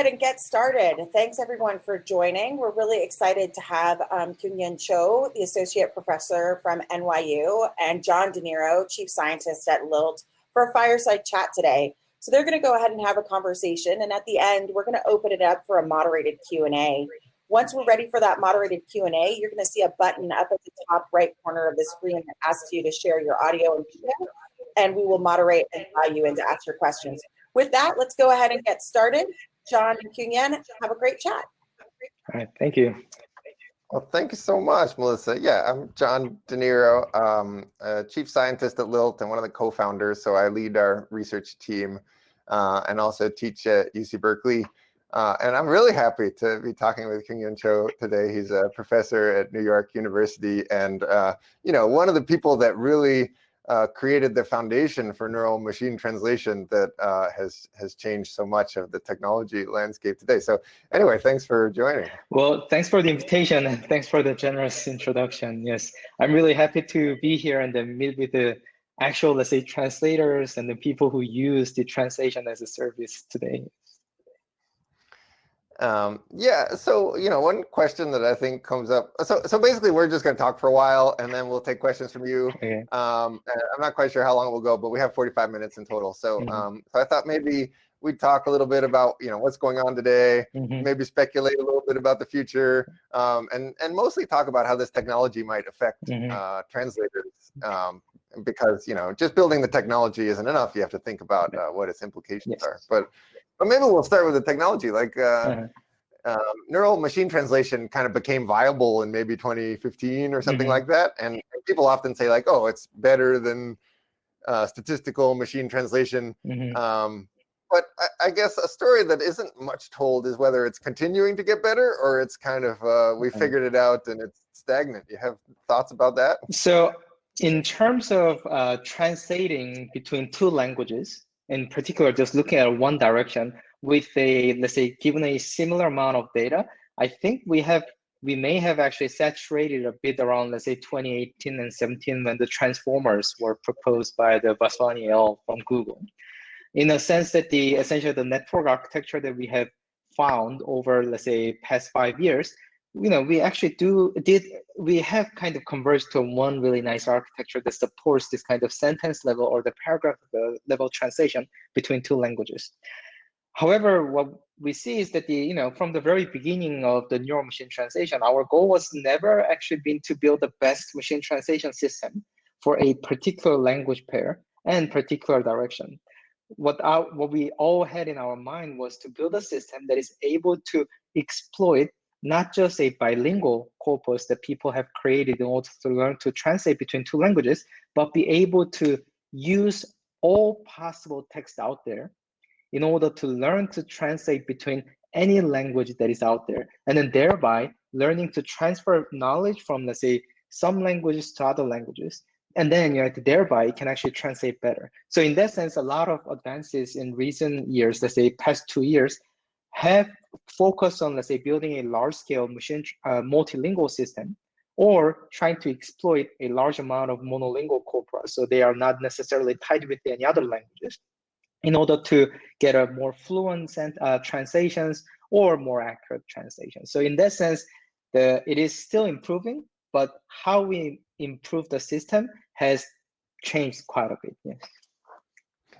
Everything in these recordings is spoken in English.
And get started. Thanks everyone for joining. We're really excited to have Kyunghyun Cho, the associate professor from NYU, and John DeNero, chief scientist at Lilt, for a fireside chat today. So they're going to go ahead and have a conversation, and at the end, we're going to open it up for a moderated Q&A. Once we're ready for that moderated Q&A, you're going to see a button up at the top right corner of the screen that asks you to share your audio and video, and we will moderate and allow you in to ask your questions. With that, let's go ahead and get started. John and Kyunghyun, have a great chat. All right, thank you. Well, thank you so much, Melissa. Yeah, I'm John DeNero, chief scientist at Lilt and one of the co-founders. So I lead our research team and also teach at UC Berkeley. And I'm really happy to be talking with Kyunghyun Cho today. He's a professor at New York University and one of the people that really created the foundation for neural machine translation that has changed so much of the technology landscape today. So anyway, thanks for joining. Well, thanks for the invitation and thanks for the generous introduction. Yes, I'm really happy to be here and then meet with the actual, let's say, translators and the people who use the translation as a service today. Yeah, so one question that I think comes up. So basically, we're just going to talk for a while, and then we'll take questions from you. Okay. I'm not quite sure how long it will go, but we have 45 minutes in total. So so I thought maybe we'd talk a little bit about what's going on today, maybe speculate a little bit about the future, and mostly talk about how this technology might affect translators. Because just building the technology isn't enough. You have to think about what its implications are. But maybe we'll start with the technology. Like neural machine translation kind of became viable in maybe 2015 or something like that. And people often say like, oh, it's better than statistical machine translation. But I guess a story that isn't much told is whether it's continuing to get better or it's kind of we figured it out and it's stagnant. You have thoughts about that? So in terms of translating between two languages, in particular, just looking at one direction with a, let's say, given a similar amount of data, I think we may have actually saturated a bit around, let's say, 2018 and 17 when the transformers were proposed by the Vaswani et al. From Google. In a sense that essentially the network architecture that we have found over, let's say, past 5 years, we actually we have kind of converged to one really nice architecture that supports this kind of sentence level or the paragraph level translation between two languages. However, what we see is that from the very beginning of the neural machine translation, our goal was never actually been to build the best machine translation system for a particular language pair and particular direction. What we all had in our mind was to build a system that is able to exploit not just a bilingual corpus that people have created in order to learn to translate between two languages, but be able to use all possible text out there in order to learn to translate between any language that is out there, and then thereby learning to transfer knowledge from, let's say, some languages to other languages, and then thereby it can actually translate better. So in that sense, a lot of advances in recent years, let's say past 2 years, have focused on, let's say, building a large-scale machine multilingual system, or trying to exploit a large amount of monolingual corpora, so they are not necessarily tied with any other languages, in order to get a more fluent translations or more accurate translations. So in that sense, it is still improving, but how we improve the system has changed quite a bit. Yes.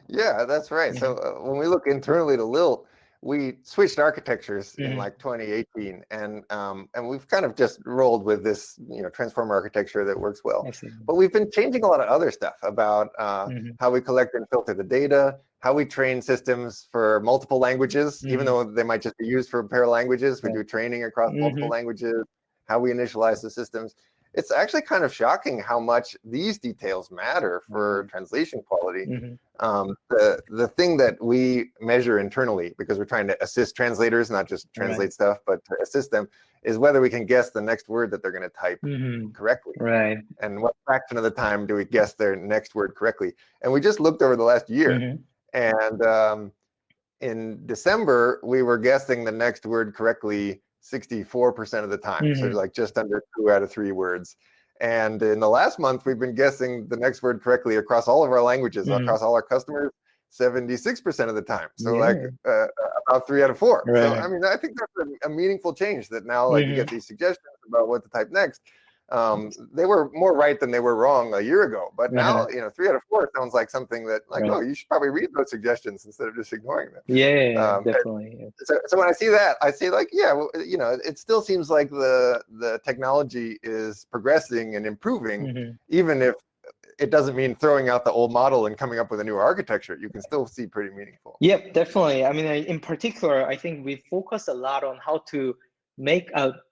Yeah, that's right. So when we look internally to Lilt, we switched architectures in like 2018, and we've kind of just rolled with this transformer architecture that works well. But we've been changing a lot of other stuff about how we collect and filter the data, how we train systems for multiple languages, even though they might just be used for a pair of languages. We do training across multiple languages, how we initialize the systems. It's actually kind of shocking how much these details matter for translation quality. The thing that we measure internally, because we're trying to assist translators, not just translate stuff, but to assist them, is whether we can guess the next word that they're going to type correctly. Right. And what fraction of the time do we guess their next word correctly? And we just looked over the last year. And in December, we were guessing the next word correctly 64% of the time. So like just under 2 out of 3 words. And in the last month, we've been guessing the next word correctly across all of our languages, across all our customers, 76% of the time. So like about 3 out of 4. Right. So I mean, I think that's a meaningful change, that now like you get these suggestions about what to type next. They were more right than they were wrong a year ago, but now 3 out of 4 sounds like something that like, oh, you should probably read those suggestions instead of just ignoring them. Definitely. So when I see that, I say like, yeah, well, it still seems like the technology is progressing and improving, even if it doesn't mean throwing out the old model and coming up with a new architecture. You can still see pretty meaningful. Yep, definitely. I mean, in particular, I think we focus a lot on how to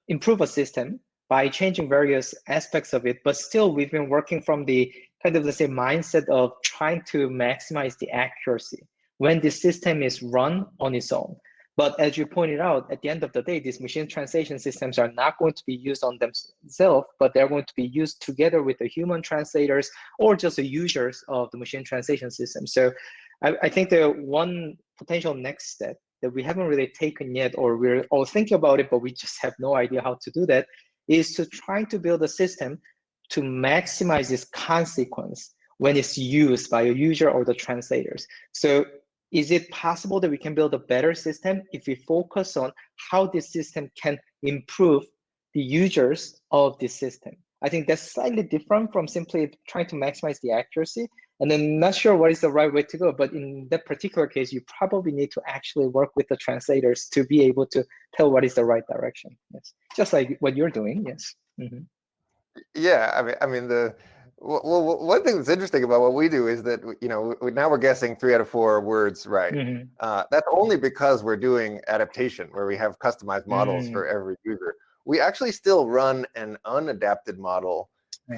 improve a system by changing various aspects of it, but still we've been working from the kind of, let's say, mindset of trying to maximize the accuracy when the system is run on its own. But as you pointed out, at the end of the day, these machine translation systems are not going to be used on themselves, but they're going to be used together with the human translators or just the users of the machine translation system. So I think the one potential next step that we haven't really taken yet, or we're all thinking about it, but we just have no idea how to do that, is to try to build a system to maximize this consequence when it's used by a user or the translators. So is it possible that we can build a better system if we focus on how this system can improve the users of this system? I think that's slightly different from simply trying to maximize the accuracy. And then not sure what is the right way to go, but in that particular case, you probably need to actually work with the translators to be able to tell what is the right direction. Yes, just like what you're doing. Yes. Yeah, I mean well, one thing that's interesting about what we do is that now we're guessing 3 out of 4 words right. That's only because we're doing adaptation, where we have customized models for every user. We actually still run an unadapted model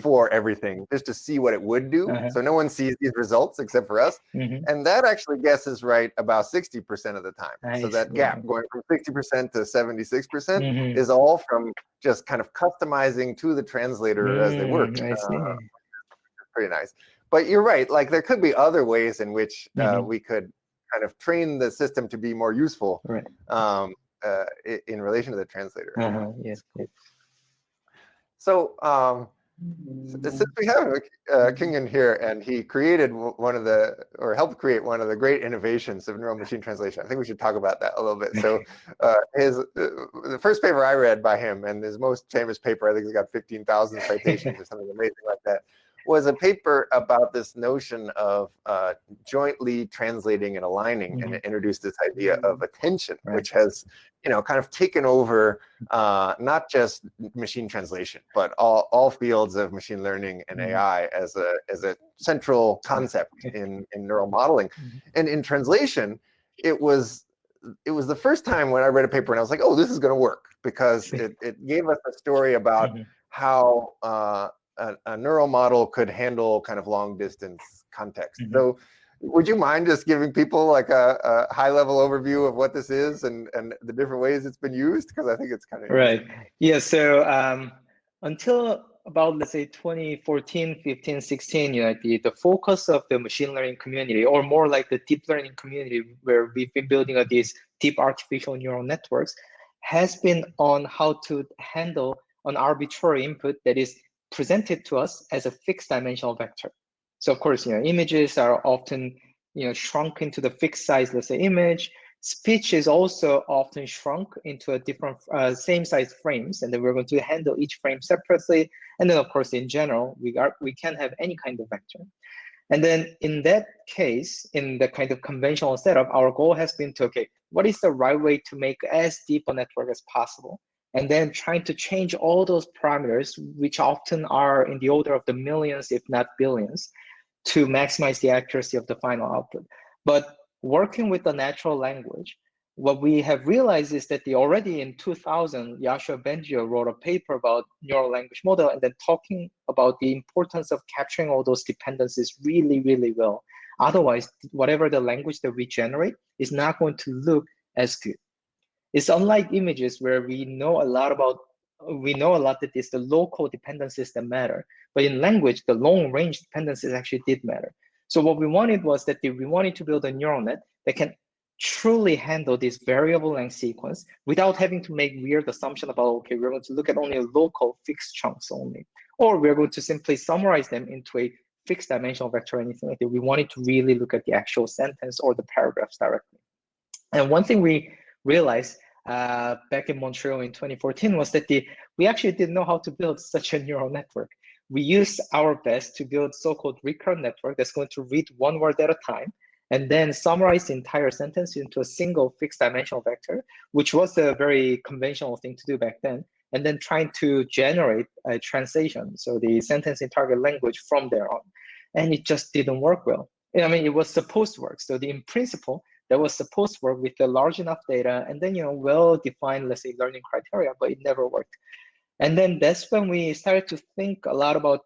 for everything just to see what it would do. So no one sees these results except for us. And that actually guesses right about 60% of the time. So that gap going from 60% to 76% is all from just kind of customizing to the translator as they work. Pretty nice. But you're right, like there could be other ways in which we could kind of train the system to be more useful in relation to the translator. Yes. So since we have Kyunghyun here, and he created helped create one of the great innovations of neural machine translation, I think we should talk about that a little bit. So the first paper I read by him, and his most famous paper, I think he's got 15,000 citations or something amazing like that, was a paper about this notion of jointly translating and aligning, and it introduced this idea of attention, which has kind of taken over not just machine translation, but all fields of machine learning and AI as a central concept in neural modeling. And in translation, it was the first time when I read a paper and I was like, oh, this is going to work, because it gave us a story about how a neural model could handle kind of long distance context. So would you mind just giving people like a high level overview of what this is and the different ways it's been used? Because I think it's kind of right. Yeah. So until about, let's say, 2014, 15, 16, the focus of the machine learning community, or more like the deep learning community, where we've been building these deep artificial neural networks, has been on how to handle an arbitrary input that is presented to us as a fixed dimensional vector. So of course, images are often, shrunk into the fixed size, let's say, image. Speech is also often shrunk into a different same size frames, and then we're going to handle each frame separately. And then of course, in general, we can have any kind of vector. And then in that case, in the kind of conventional setup, our goal has been to, okay, what is the right way to make as deep a network as possible? And then trying to change all those parameters, which often are in the order of the millions, if not billions, to maximize the accuracy of the final output. But working with the natural language, what we have realized is that already in 2000, Yashua Bengio wrote a paper about neural language model, and then talking about the importance of capturing all those dependencies really, really well. Otherwise, whatever the language that we generate is not going to look as good. It's unlike images, where we know a lot that it's the local dependencies that matter. But in language, the long range dependencies actually did matter. So what we wanted was that we wanted to build a neural net that can truly handle this variable length sequence without having to make weird assumption about, okay, we're going to look at only local fixed chunks only, or we're going to simply summarize them into a fixed dimensional vector or anything like that. We wanted to really look at the actual sentence or the paragraphs directly. And one thing we realized back in Montreal in 2014 was that we actually didn't know how to build such a neural network. We used our best to build so-called recurrent network that's going to read one word at a time and then summarize the entire sentence into a single fixed dimensional vector, which was a very conventional thing to do back then, and then trying to generate a translation, so the sentence in target language from there on. And it just didn't work well. I mean, it was supposed to work. So in principle, that was supposed to work with the large enough data and then, well-defined, let's say, learning criteria, but it never worked. And then that's when we started to think a lot about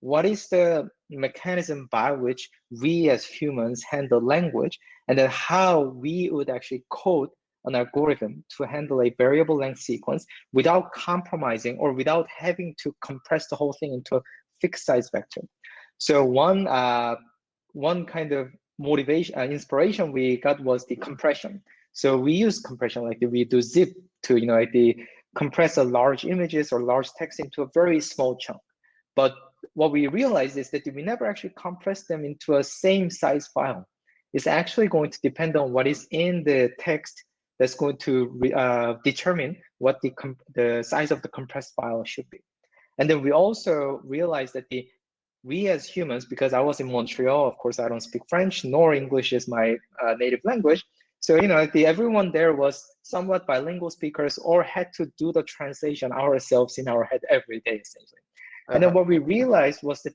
what is the mechanism by which we as humans handle language, and then how we would actually code an algorithm to handle a variable length sequence without compromising or without having to compress the whole thing into a fixed size vector. So one kind of motivation, inspiration we got was the compression. So we use compression, like we do zip to, compress a large images or large text into a very small chunk. But what we realized is that we never actually compress them into a same size file. It's actually going to depend on what is in the text that's going to determine what the size of the compressed file should be. And then we also realized that we as humans, because I was in Montreal, of course, I don't speak French, nor English is my native language. So, everyone there was somewhat bilingual speakers or had to do the translation ourselves in our head every day, essentially. And then what we realized was that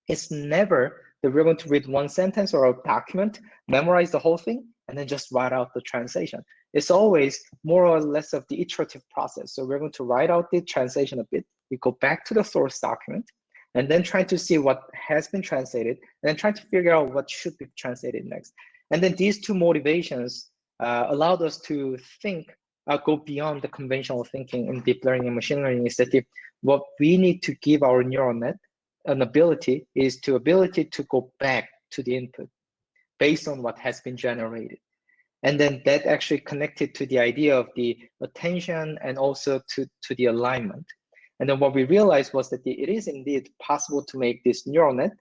it's never that we're going to read one sentence or a document, memorize the whole thing, and then just write out the translation. It's always more or less of the iterative process. So we're going to write out the translation a bit. We go back to the source document, and then try to see what has been translated, and then try to figure out what should be translated next. And then these two motivations allowed us to think, go beyond the conventional thinking in deep learning and machine learning, is that what we need to give our neural net an ability to go back to the input based on what has been generated. And then that actually connected to the idea of the attention and also to the alignment. And then what we realized was that it is indeed possible to make this neural net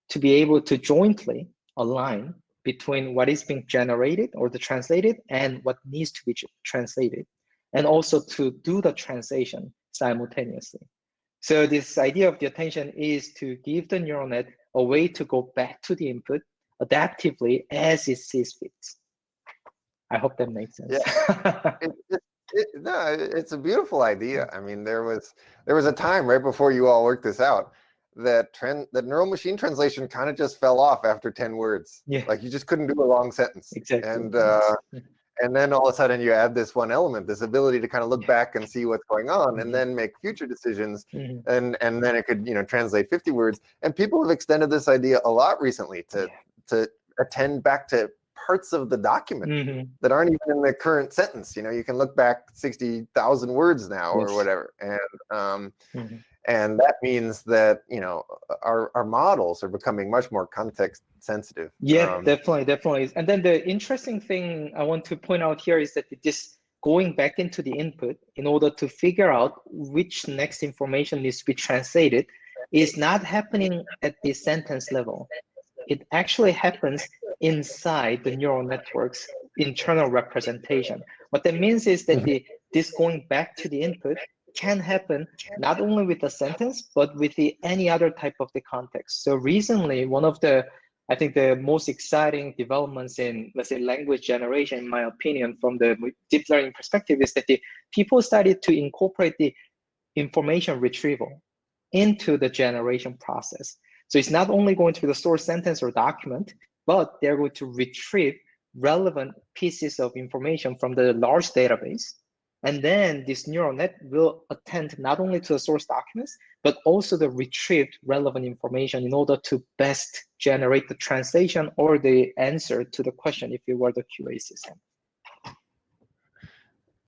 to be able to jointly align between what is being generated or the translated and what needs to be translated, and also to do the translation simultaneously. So this idea of the attention is to give the neural net a way to go back to the input adaptively as it sees fit. I hope that makes sense. Yeah. No, it's a beautiful idea. I mean, there was a time right before you all worked this out that neural machine translation kind of just fell off after 10 words. Yeah. Like you just couldn't do a long sentence. Exactly. And then all of a sudden you add this one element, this ability to kind of look back and see what's going on and then make future decisions. And then it could, translate 50 words. And people have extended this idea a lot recently to attend back to parts of the document that aren't even in the current sentence. You can look back 60,000 words now or whatever. And that means that, our models are becoming much more context sensitive. Yeah, definitely. And then the interesting thing I want to point out here is that this going back into the input in order to figure out which next information needs to be translated is not happening at the sentence level. It actually happens inside the neural network's internal representation. What that means is that this going back to the input can happen not only with a sentence, but with any other type of the context. So recently, one of I think the most exciting developments in, let's say, language generation, in my opinion, from the deep learning perspective, is that people started to incorporate the information retrieval into the generation process. So it's not only going to be the source sentence or document, but they're going to retrieve relevant pieces of information from the large database. And then this neural net will attend not only to the source documents, but also the retrieved relevant information in order to best generate the translation or the answer to the question if you were the QA system.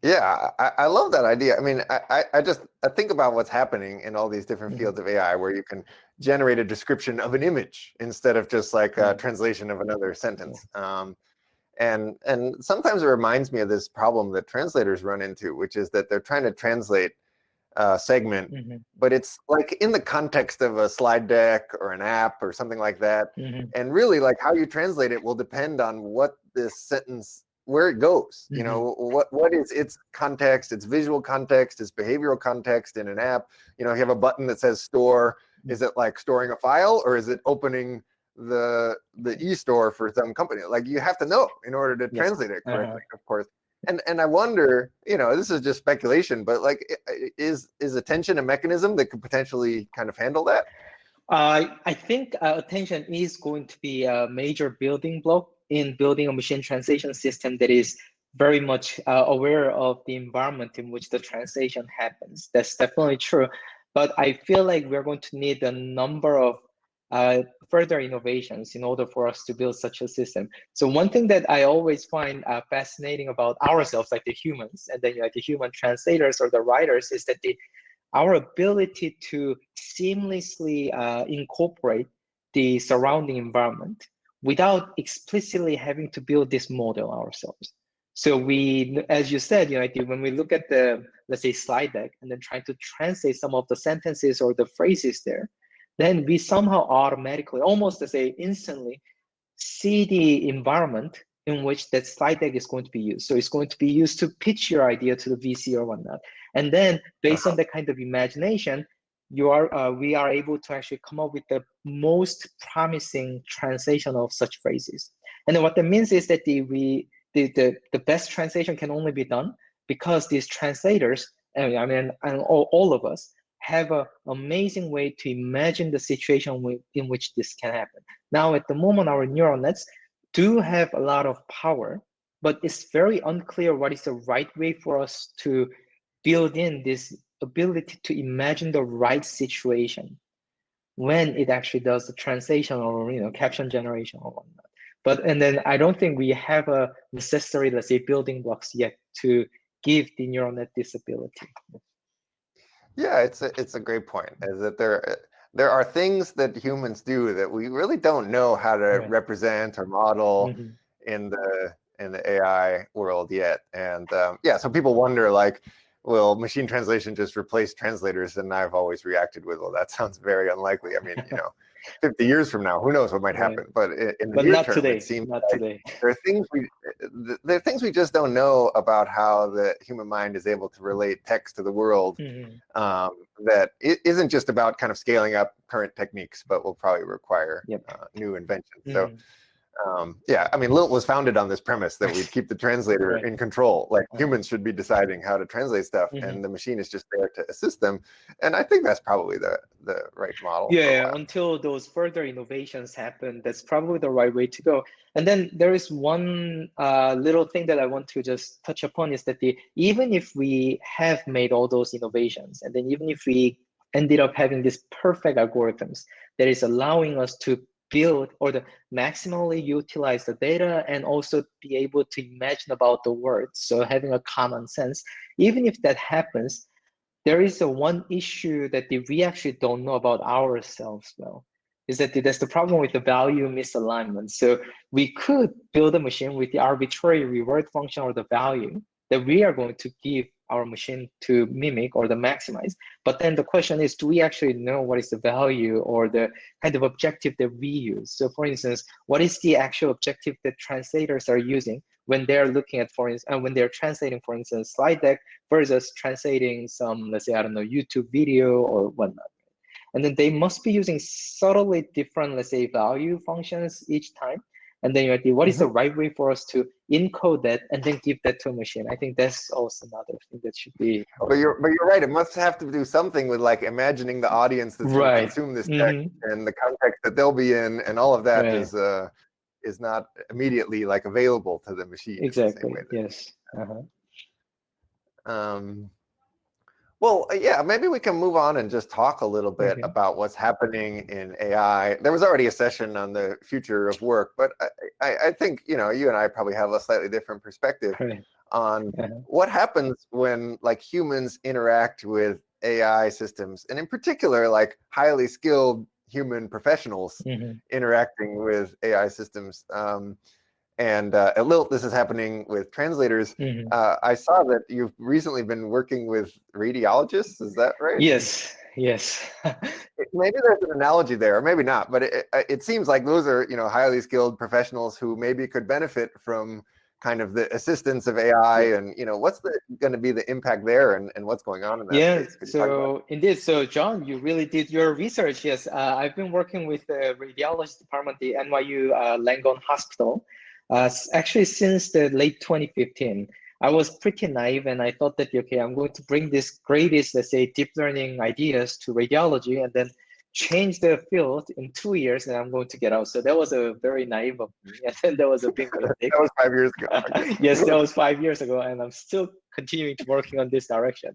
Yeah, I love that idea. I mean, I think about what's happening in all these different fields of AI where you can generate a description of an image instead of just like a translation of another sentence. And sometimes it reminds me of this problem that translators run into, which is that they're trying to translate segment, but it's like in the context of a slide deck or an app or something like that. And really, like how you translate it will depend on what this sentence, where it goes. You know, what is its context, its visual context, its behavioral context in an app. You know, you have a button that says store. Is it like storing a file, or is it opening the e-store for some company? Like you have to know in order to translate it correctly, of course. And I wonder, you know, this is just speculation, but like, is attention a mechanism that could potentially kind of handle that? I think attention is going to be a major building block in building a machine translation system that is very much aware of the environment in which the translation happens. That's definitely true. But I feel like we're going to need a number of further innovations in order for us to build such a system. So one thing that I always find fascinating about ourselves, like the humans, and then the human translators or the writers, is that our ability to seamlessly incorporate the surrounding environment without explicitly having to build this model ourselves. So we, as you said, when we look at the, let's say, slide deck and then trying to translate some of the sentences or the phrases there, then we somehow automatically, almost let's say instantly, see the environment in which that slide deck is going to be used. So it's going to be used to pitch your idea to the VC or whatnot. And then based on that kind of imagination, we are able to actually come up with the most promising translation of such phrases. And then what that means is that the best translation can only be done because these translators, and all of us, have an amazing way to imagine the situation in which this can happen. Now, at the moment, our neural nets do have a lot of power, but it's very unclear what is the right way for us to build in this ability to imagine the right situation when it actually does the translation or caption generation or whatnot. And then I don't think we have a necessary, let's say, building blocks yet to give the neural net this ability. Yeah, it's a great point. Is that there are things that humans do that we really don't know how to represent or model in the AI world yet. And yeah, so people wonder, like, will machine translation just replace translators? And I've always reacted with, well, that sounds very unlikely. I mean, 50 years from now, who knows what might happen? But in the near term, it seems like there are things we just don't know about how the human mind is able to relate text to the world. That it isn't just about kind of scaling up current techniques, but will probably require new inventions. So yeah, I mean, Lilt was founded on this premise that we'd keep the translator in control. Like humans should be deciding how to translate stuff, and the machine is just there to assist them. And I think that's probably the right model. Yeah, until those further innovations happen, that's probably the right way to go. And then there is one little thing that I want to just touch upon is that even if we have made all those innovations, and then even if we ended up having these perfect algorithms that is allowing us to build or to maximally utilize the data and also be able to imagine about the words, so having a common sense, even if that happens, there is one issue that we actually don't know about ourselves well, is that that's the problem with the value misalignment. So we could build a machine with the arbitrary reward function or the value that we are going to give our machine to mimic or to maximize. But then the question is, do we actually know what is the value or the kind of objective that we use? So for instance, what is the actual objective that translators are using when they're looking at, for instance, when they're translating, for instance, slide deck versus translating some, let's say, I don't know, YouTube video or whatnot. And then they must be using subtly different, let's say, value functions each time. And then what is the right way for us to encode that and then give that to a machine? I think that's also another thing that should be. But you're right. It must have to do something with like imagining the audience that's going to consume this text and the context that they'll be in, and all of that is not immediately like available to the machine. Exactly. Yes. Well, yeah, maybe we can move on and just talk a little bit about what's happening in AI. There was already a session on the future of work, but I think, you and I probably have a slightly different perspective on what happens when like humans interact with AI systems, and in particular, like highly skilled human professionals interacting with AI systems. And at Lilt, this is happening with translators. I saw that you've recently been working with radiologists. Is that right? Yes, yes. Maybe there's an analogy there, or maybe not. But it seems like those are, you know, highly skilled professionals who maybe could benefit from kind of the assistance of AI. Yeah. And, you know, what's going to be the impact there, and what's going on in that Yeah, space? so indeed, so John, you really did your research. Yes, I've been working with the radiology department, the NYU Langone Hospital, actually since the late 2015. I was pretty naive and I thought that, okay, I'm going to bring this greatest, let's say, deep learning ideas to radiology and then change the field in 2 years and I'm going to get out. So that was a very naive of me. And then there was a big mistake. That was 5 years ago. Okay. Yes, that was 5 years ago. And I'm still continuing to working on this direction.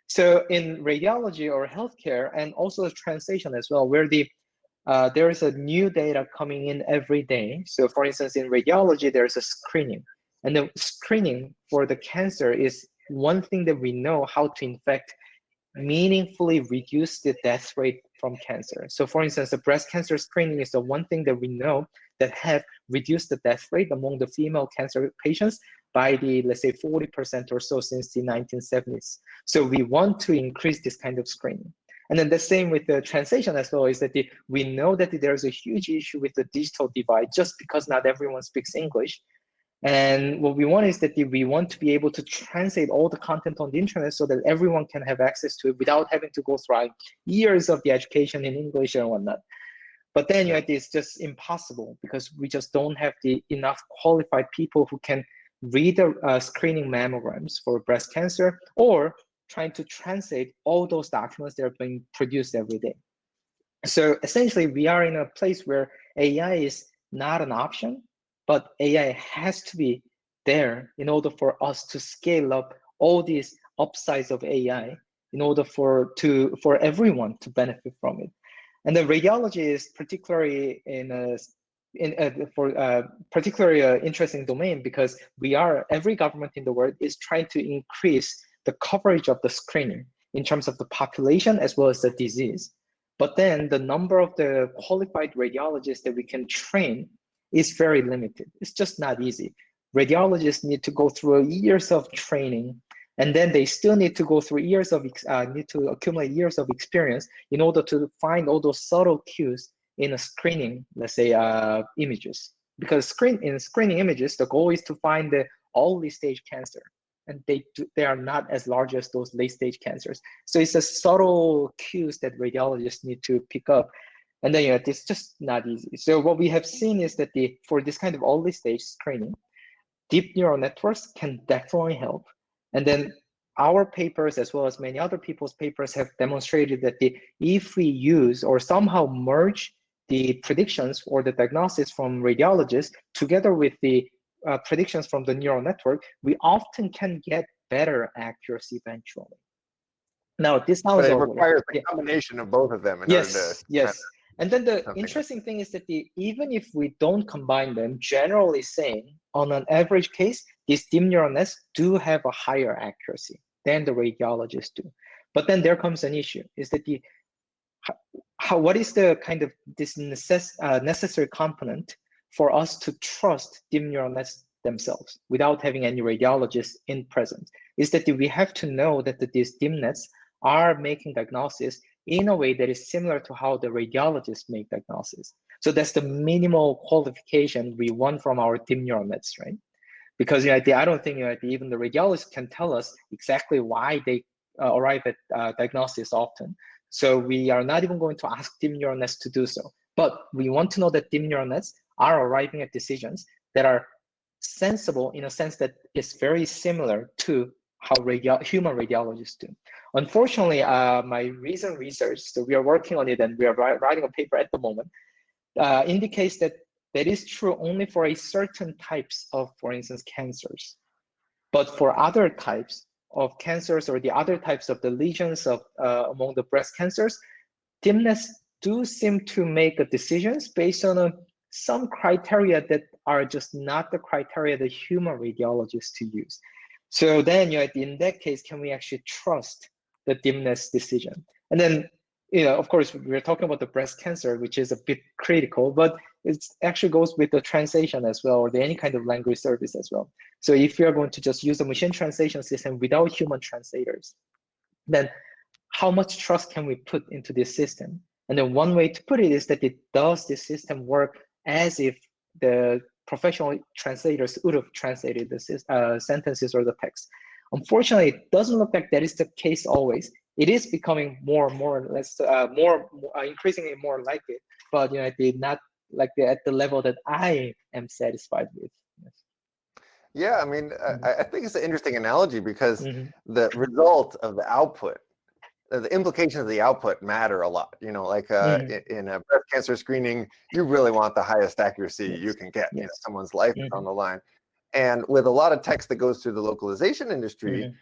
So in radiology or healthcare and also translation as well, where there is a new data coming in every day. So for instance, in radiology, there's a screening. And the screening for the cancer is one thing that we know how to, in fact, meaningfully reduce the death rate from cancer. So for instance, the breast cancer screening is the one thing that we know that have reduced the death rate among the female cancer patients by the, let's say, 40% or so since the 1970s. So we want to increase this kind of screening. And then the same with the translation as well, is that we know that there's a huge issue with the digital divide just because not everyone speaks English. And what we want is that we want to be able to translate all the content on the internet so that everyone can have access to it without having to go through years of the education in English and whatnot. But then it's just impossible because we just don't have enough qualified people who can read the screening mammograms for breast cancer or trying to translate all those documents that are being produced every day. So essentially, we are in a place where AI is not an option, but AI has to be there in order for us to scale up all these upsides of AI in order for everyone to benefit from it. And the radiology is particularly particularly interesting domain because every government in the world is trying to increase the coverage of the screening in terms of the population as well as the disease. But then the number of the qualified radiologists that we can train is very limited. It's just not easy. Radiologists need to go through years of training, and then they still need to go through need to accumulate years of experience in order to find all those subtle cues in a screening, let's say, images. Because in screening images, the goal is to find the early stage cancer, and they are not as large as those late stage cancers. So it's a subtle cues that radiologists need to pick up. And then it's just not easy. So what we have seen is that for this kind of early stage screening, deep neural networks can definitely help. And then our papers, as well as many other people's papers, have demonstrated that if we use or somehow merge the predictions or the diagnosis from radiologists together with the predictions from the neural network, we often can get better accuracy eventually. Now, this sounds but it requires a combination of both of them in order to. Yes. And then the interesting thing is that even if we don't combine them, generally saying, on an average case, these deep neural nets do have a higher accuracy than the radiologists do. But then there comes an issue, is that what is the kind of this necessary component for us to trust deep neural nets themselves without having any radiologists in present, is that we have to know that these deep nets are making diagnosis in a way that is similar to how the radiologists make diagnosis. So that's the minimal qualification we want from our deep neural nets, right? Because I don't think even the radiologists can tell us exactly why they arrive at diagnosis often. So we are not even going to ask deep neural nets to do so. But we want to know that deep neural nets are arriving at decisions that are sensible in a sense that is very similar to how human radiologists do. Unfortunately, my recent research, so we are working on it and we are writing a paper at the moment, indicates that that is true only for a certain types of, for instance, cancers. But for other types of cancers or the other types of the lesions of among the breast cancers, deep nets do seem to make decisions based on some criteria that are just not the criteria that human radiologists to use. So then, in that case, can we actually trust the deep net's decision? And then of course, we're talking about the breast cancer, which is a bit critical, but it actually goes with the translation as well, or any kind of language service as well. So if you're going to just use a machine translation system without human translators, then how much trust can we put into this system? And then one way to put it is that does this system work as if the professional translators would have translated the sentences or the text? Unfortunately, it doesn't look like that is the case always. It is becoming more and more less, increasingly more like it, but not like at the level that I am satisfied with. Yes. Yeah, I mean, I think it's an interesting analogy because the result of the output, the implications of the output matter a lot. Like in a breast cancer screening, you really want the highest accuracy you can get. Someone's life is on the line. And with a lot of text that goes through the localization industry,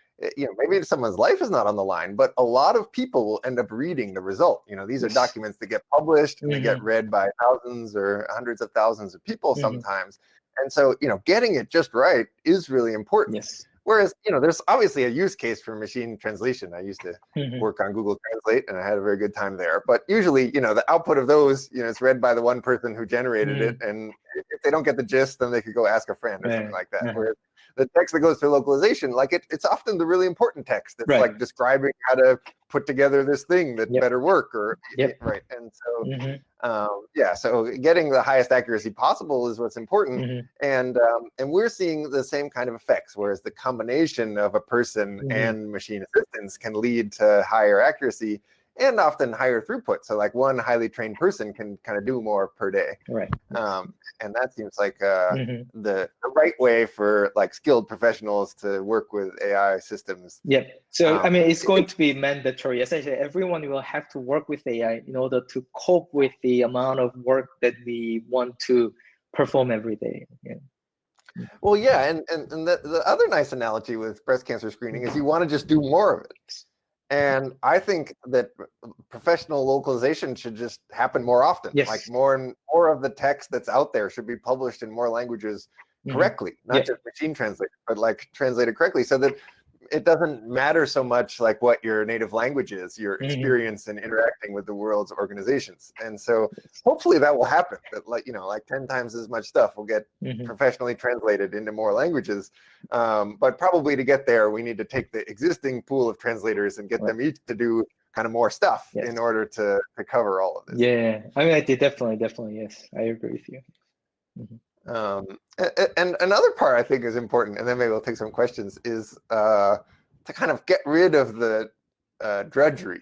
maybe someone's life is not on the line, but a lot of people will end up reading the result. These are documents that get published and they get read by thousands or hundreds of thousands of people sometimes. And so, getting it just right is really important. Yes. Whereas, there's obviously a use case for machine translation. I used to work on Google Translate and I had a very good time there. But usually, the output of those, it's read by the one person who generated it. And if they don't get the gist, then they could go ask a friend or something like that. Whereas the text that goes through localization, like it's often the really important text that's like describing how to put together this thing that better work right. And so, so getting the highest accuracy possible is what's important. And we're seeing the same kind of effects, whereas the combination of a person and machine assistance can lead to higher accuracy and often higher throughput. So like one highly trained person can kind of do more per day. Right. And that seems like the right way for like skilled professionals to work with AI systems. Yeah. So I mean, it's going to be mandatory. Essentially, everyone will have to work with AI in order to cope with the amount of work that we want to perform every day. Yeah. Well, yeah, and the other nice analogy with breast cancer screening is you want to just do more of it. And I think that professional localization should just happen more often. Like more and more of the text that's out there should be published in more languages correctly, not just machine translated, but like translated correctly, so that it doesn't matter so much like what your native language is, your experience in interacting with the world's organizations. And so hopefully that will happen, that like 10 times as much stuff will get professionally translated into more languages. But probably to get there, we need to take the existing pool of translators and get them each to do kind of more stuff in order to cover all of this. Yeah, I mean, I did definitely, yes, I agree with you. And another part I think is important, and then maybe we'll take some questions, is to kind of get rid of the drudgery.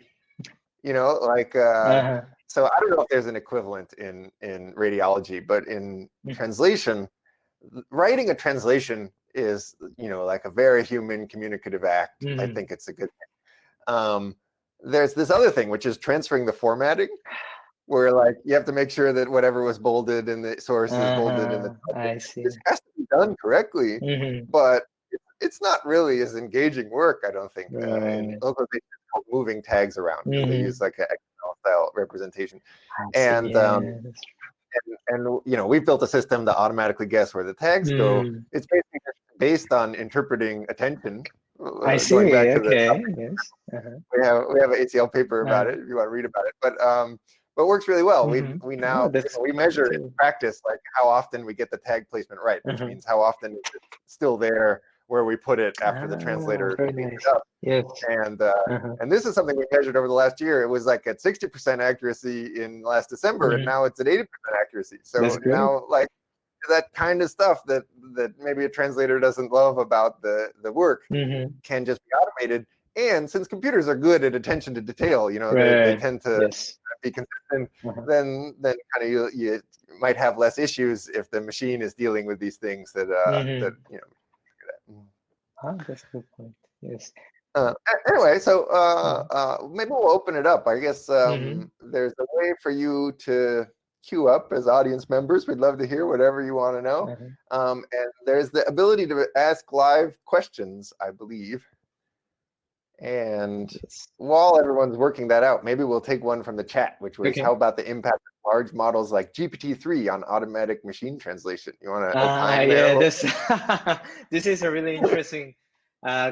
So I don't know if there's an equivalent in radiology, but in translation, writing a translation is like a very human communicative act. I think it's a good thing. There's this other thing, which is transferring the formatting, where like you have to make sure that whatever was bolded in the source is bolded in the text. I see. This has to be done correctly, but it's not really as engaging work, I don't think. In localization, it's called moving tags around. They use like an XML style representation. And we've built a system to automatically guess where the tags go. It's basically just based on interpreting attention. I see. Okay. Yes. We have an ACL paper about it if you want to read about it. But it works really well. We now we measure in practice like how often we get the tag placement right, which means how often it's still there where we put it after the translator cleans it up. Yes. And this is something we measured over the last year. It was like at 60% accuracy in last December, and now it's at 80% accuracy. So now like that kind of stuff that maybe a translator doesn't love about the work can just be automated. And since computers are good at attention to detail, they tend to be consistent, then kind of you might have less issues if the machine is dealing with these things that that's a good point. Yes. Anyway, so maybe we'll open it up. I guess there's a way for you to queue up as audience members. We'd love to hear whatever you want to know. And there's the ability to ask live questions, I believe. And while everyone's working that out, maybe we'll take one from the chat, which was how about the impact of large models like GPT-3 on automatic machine translation? You want to opine there? This is a really interesting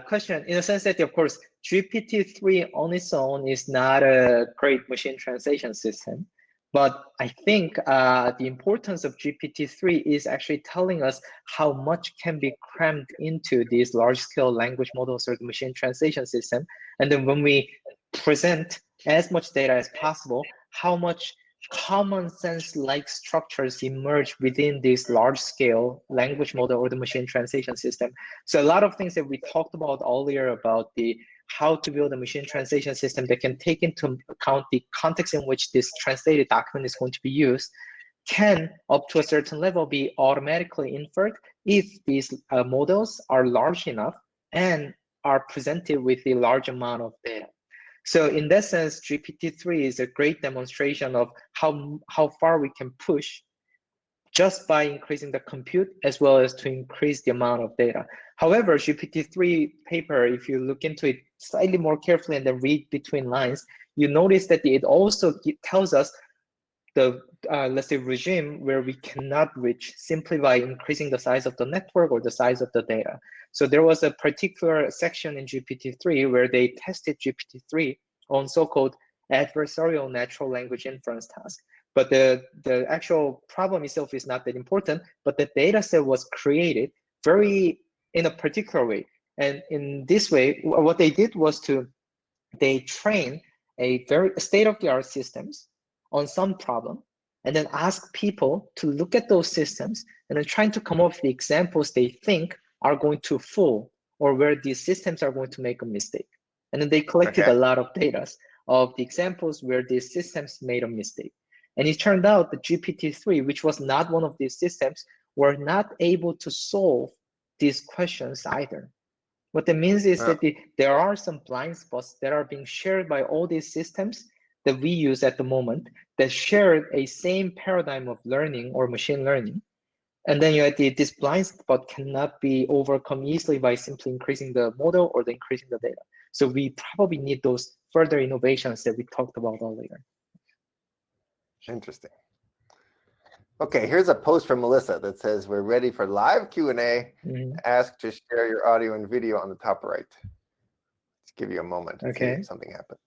question in the sense that, of course, GPT-3 on its own is not a great machine translation system. But I think the importance of GPT-3 is actually telling us how much can be crammed into these large-scale language models or the machine translation system. And then when we present as much data as possible, how much common sense-like structures emerge within this large-scale language model or the machine translation system. So a lot of things that we talked about earlier about the how to build a machine translation system that can take into account the context in which this translated document is going to be used can, up to a certain level, be automatically inferred if these models are large enough and are presented with a large amount of data. So in that sense, GPT-3 is a great demonstration of how far we can push just by increasing the compute as well as to increase the amount of data. However, GPT-3 paper, if you look into it slightly more carefully and then read between lines, you notice that it also tells us the, let's say, regime where we cannot reach simply by increasing the size of the network or the size of the data. So there was a particular section in GPT-3 where they tested GPT-3 on so-called adversarial natural language inference task. But the actual problem itself is not that important, but the data set was created in a particular way. And in this way, what they did was they train a very state-of-the-art systems on some problem, and then ask people to look at those systems and then trying to come up with the examples they think are going to fall or where these systems are going to make a mistake. And then they collected a lot of data of the examples where these systems made a mistake. And it turned out that GPT-3, which was not one of these systems, were not able to solve these questions either. What that means is that there are some blind spots that are being shared by all these systems that we use at the moment that share a same paradigm of learning or machine learning. And then this blind spot cannot be overcome easily by simply increasing the model or increasing the data. So we probably need those further innovations that we talked about earlier. Interesting. Okay, here's a post from Melissa that says, we're ready for live Q&A. Ask to share your audio and video on the top right. Let's give you a moment to see if something happens.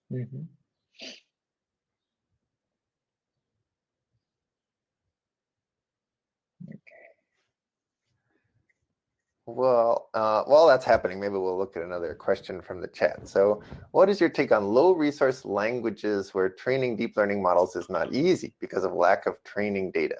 Well, while that's happening, maybe we'll look at another question from the chat. So what is your take on low resource languages where training deep learning models is not easy because of lack of training data?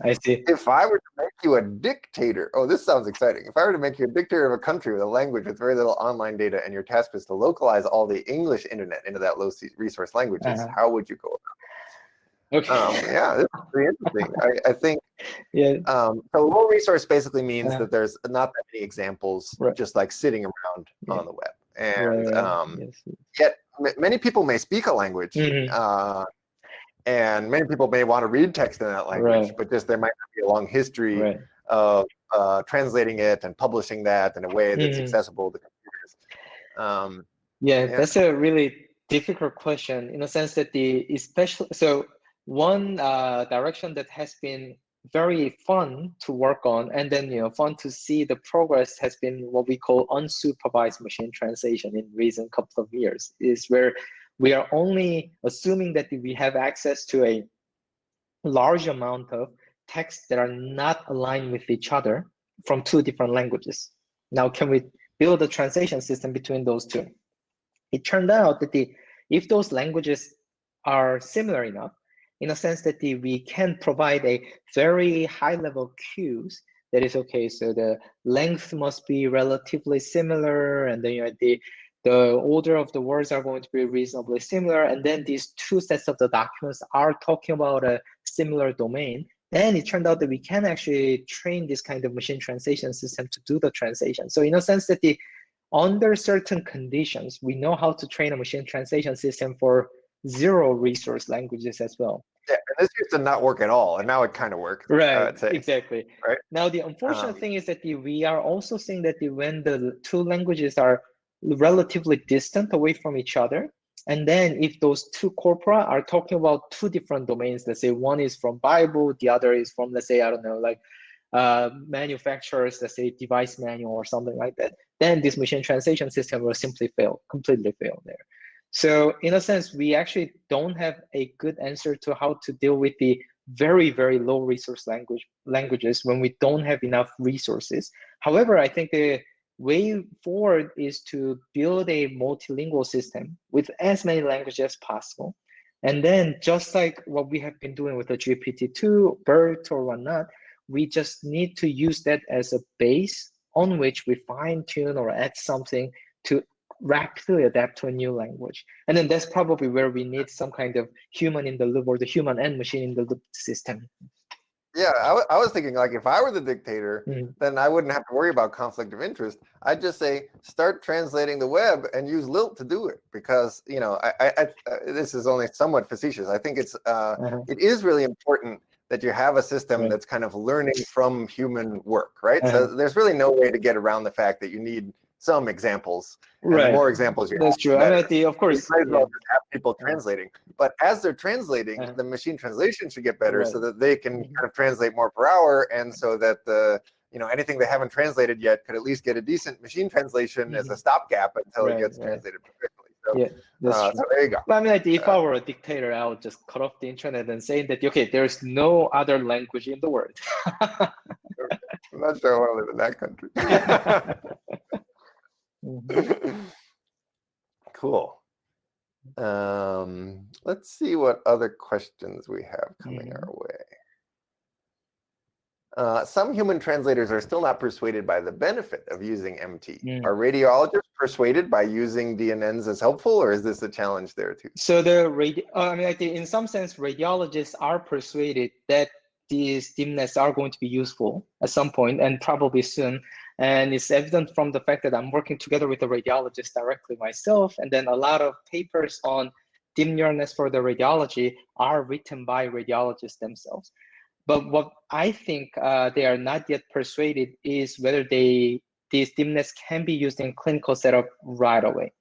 I see. If I were to make you a dictator, oh, this sounds exciting. If I were to make you a dictator of a country with a language with very little online data and your task was to localize all the English internet into that low resource languages, how would you go about it? Yeah, this is pretty interesting. I think so low resource basically means that there's not that many examples just like sitting around on the web. And yet many people may speak a language and many people may want to read text in that language, but just there might not be a long history of translating it and publishing that in a way that's accessible to computers. That's a really difficult question in the sense that one direction that has been very fun to work on and then fun to see the progress has been what we call unsupervised machine translation in recent couple of years, is where we are only assuming that we have access to a large amount of texts that are not aligned with each other from two different languages. Now, can we build a translation system between those two? It turned out that if those languages are similar enough, in a sense that we can provide a very high level cues that is okay. So the length must be relatively similar, and then the order of the words are going to be reasonably similar. And then these two sets of the documents are talking about a similar domain. Then it turned out that we can actually train this kind of machine translation system to do the translation. So in a sense that under certain conditions, we know how to train a machine translation system for zero resource languages as well. Yeah, and this used to not work at all, and now it kind of works. Right, exactly. Right. Now, the unfortunate thing is that we are also seeing that when the two languages are relatively distant away from each other, and then if those two corpora are talking about two different domains, let's say one is from Bible, the other is from, let's say, I don't know, like manufacturer's, let's say, device manual or something like that, then this machine translation system will simply fail, completely fail there. So in a sense, we actually don't have a good answer to how to deal with the very, very low resource languages when we don't have enough resources. However, I think the way forward is to build a multilingual system with as many languages as possible. And then just like what we have been doing with the GPT-2, BERT, or whatnot, we just need to use that as a base on which we fine tune or add something to rapidly adapt to a new language. And then that's probably where we need some kind of human in the loop, or the human and machine in the loop system. Yeah, I was thinking, like, if I were the dictator, then I wouldn't have to worry about conflict of interest. I'd just say, start translating the web and use Lilt to do it, because, you know, this is only somewhat facetious. I think it's it is really important that you have a system that's kind of learning from human work, right? So there's really no way to get around the fact that you need some examples. And the more examples you That's have, true. I mean, of course, you might as well just have people translating. But as they're translating, the machine translation should get better, so that they can kind of translate more per hour, and so that the, you know, anything they haven't translated yet could at least get a decent machine translation as a stopgap until it gets translated perfectly. So, so there you go. But I mean, like, if I were a dictator, I would just cut off the internet and say that, okay, there's no other language in the world. I'm not sure I want to live in that country. Cool. Let's see what other questions we have coming our way. Some human translators are still not persuaded by the benefit of using MT. Are radiologists persuaded by using DNNs as helpful, or is this a challenge there too? So I mean, in some sense, radiologists are persuaded that these DIMNets are going to be useful at some point, and probably soon. And it's evident from the fact that I'm working together with a radiologist directly myself, and then a lot of papers on deep neural nets for the radiology are written by radiologists themselves. But what I think they are not yet persuaded is whether these DIMNets can be used in clinical setup right away.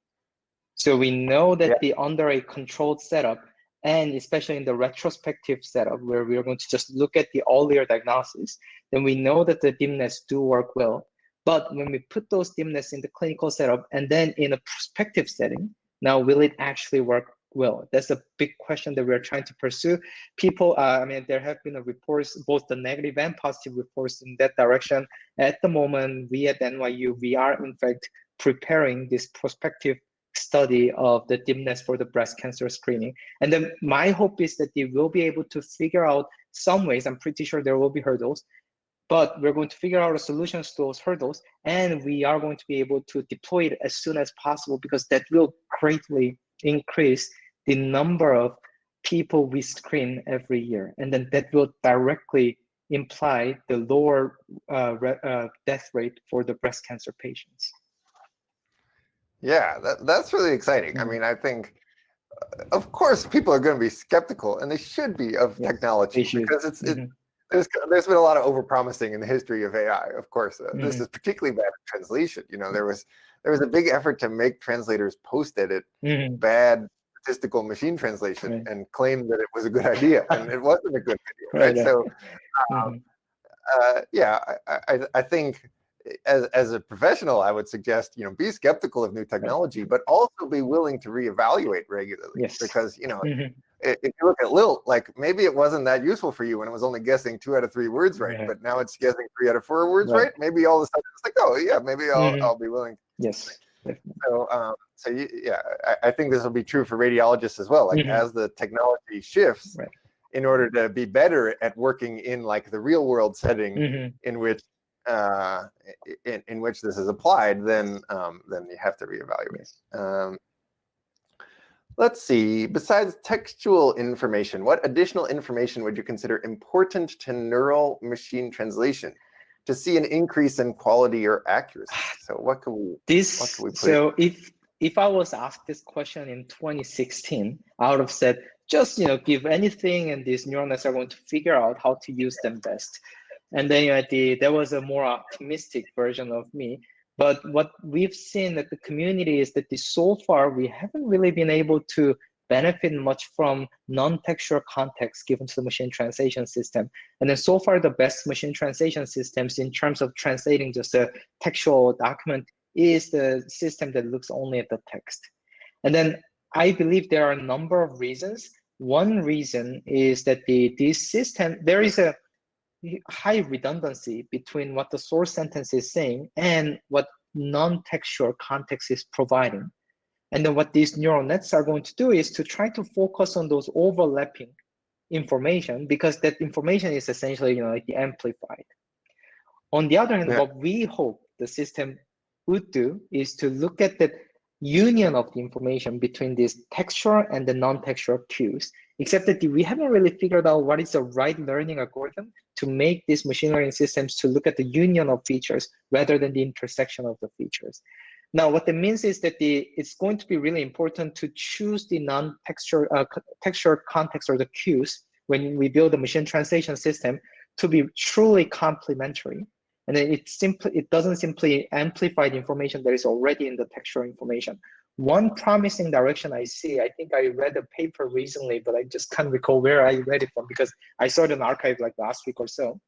So we know that under a controlled setup, and especially in the retrospective setup where we're going to just look at the earlier diagnosis, then we know that the DIMNets do work well. But when we put those DIMNets in the clinical setup and then in a prospective setting, now will it actually work well? That's a big question that we're trying to pursue. People, I mean, there have been reports, both the negative and positive reports in that direction. At the moment, we at NYU, we are in fact preparing this prospective study of the DIMNets for the breast cancer screening. And then my hope is that they will be able to figure out some ways, I'm pretty sure there will be hurdles, but we're going to figure out solutions to those hurdles, and we are going to be able to deploy it as soon as possible, because that will greatly increase the number of people we screen every year. And then that will directly imply the lower death rate for the breast cancer patients. Yeah, that's really exciting. I mean, I think, of course, people are going to be skeptical, and they should be, of technology, because there's been a lot of overpromising in the history of AI. Of course, this is particularly bad at translation. You know, there was a big effort to make translators post-edit bad statistical machine translation and claim that it was a good idea, and it wasn't a good idea, right? So, yeah, I think, as a professional, I would suggest, you know, be skeptical of new technology, but also be willing to reevaluate regularly. Because, you know, if you look at Lilt, like, maybe it wasn't that useful for you when it was only guessing 2 out of 3 words right, but now it's guessing 3 out of 4 words right. Maybe all of a sudden it's like, oh yeah, maybe I'll be willing to. So, I think this will be true for radiologists as well. Like, as the technology shifts, in order to be better at working in, like, the real world setting in which this is applied, then you have to reevaluate. Let's see. Besides textual information, what additional information would you consider important to neural machine translation to see an increase in quality or accuracy? So what can we put? So if I was asked this question in 2016, I would have said, just, you know, give anything, and these neural nets are going to figure out how to use them best. And then there was a more optimistic version of me. But what we've seen at the community is that so far we haven't really been able to benefit much from non-textual context given to the machine translation system. And then so far, the best machine translation systems in terms of translating just a textual document is the system that looks only at the text. And then I believe there are a number of reasons. One reason is that this system, there is a high redundancy between what the source sentence is saying and what non-textual context is providing. And then what these neural nets are going to do is to try to focus on those overlapping information, because that information is essentially, like the amplified. On the other hand, what we hope the system would do is to look at the union of the information between this textual and the non-textual cues, except that we haven't really figured out what is the right learning algorithm to make these machine learning systems to look at the union of features rather than the intersection of the features. Now, what that means is that it's going to be really important to choose the non-textual textual context or the cues when we build a machine translation system to be truly complementary. And then it doesn't simply amplify the information that is already in the textual information. One promising direction I see, I think I read a paper recently, but I just can't recall where I read it from because I saw it in the archive like last week or so,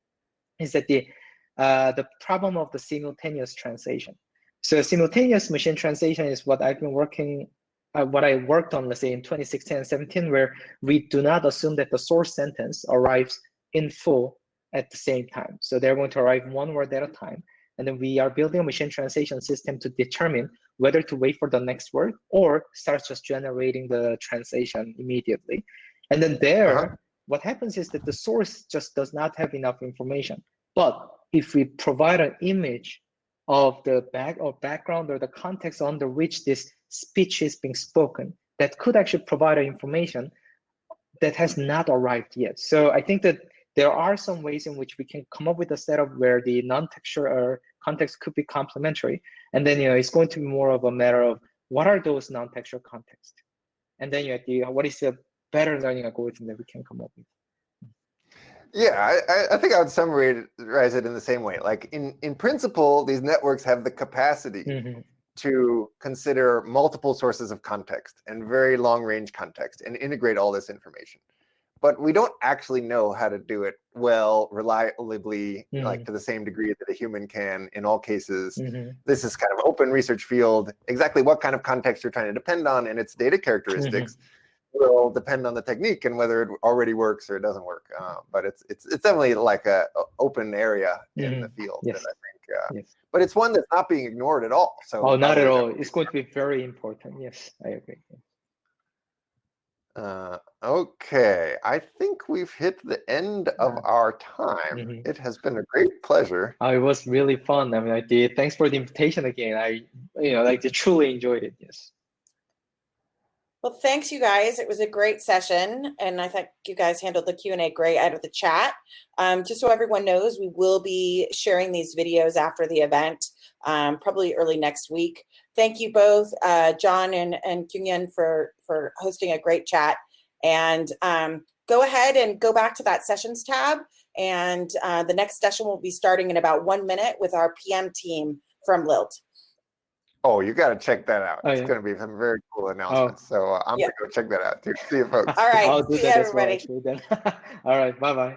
is that the problem of the simultaneous translation. So simultaneous machine translation is what I've been working, what I worked on, let's say in 2016 and 17, where we do not assume that the source sentence arrives in full at the same time. So they're going to arrive one word at a time. And then we are building a machine translation system to determine whether to wait for the next word or start just generating the translation immediately. And then there, what happens is that the source just does not have enough information. But if we provide an image of the background or the context under which this speech is being spoken, that could actually provide information that has not arrived yet. So I think that there are some ways in which we can come up with a setup where the non-textual or context could be complementary. And then, it's going to be more of a matter of what are those non-textual contexts? And then what is the better learning algorithm that we can come up with? Yeah, I think I would summarize it in the same way. Like in principle, these networks have the capacity to consider multiple sources of context and very long range context and integrate all this information. But we don't actually know how to do it well, reliably, like to the same degree that a human can in all cases. This is kind of an open research field. Exactly what kind of context you're trying to depend on and its data characteristics will depend on the technique and whether it already works or it doesn't work. But it's definitely like a open area in the field. Yes. And I think, but it's one that's not being ignored at all. So not at all. It's going to be very important. Yes, I agree. Okay, I think we've hit the end of our time. It has been a great pleasure. It was really fun. I mean, thanks for the invitation again. I truly enjoyed it. Yes. Well, thanks, you guys. It was a great session, and I think you guys handled the Q&A great out of the chat. Just so everyone knows, we will be sharing these videos after the event, probably early next week. Thank you both, John and Kyunghyun, for hosting a great chat. And go ahead and go back to that sessions tab. And the next session will be starting in about 1 minute with our PM team from Lilt. Oh, you got to check that out. It's going to be some very cool announcements. So I'm going to go check that out too. See you folks. All right. I'll do See that everybody. as well, actually, then. All right. Bye-bye.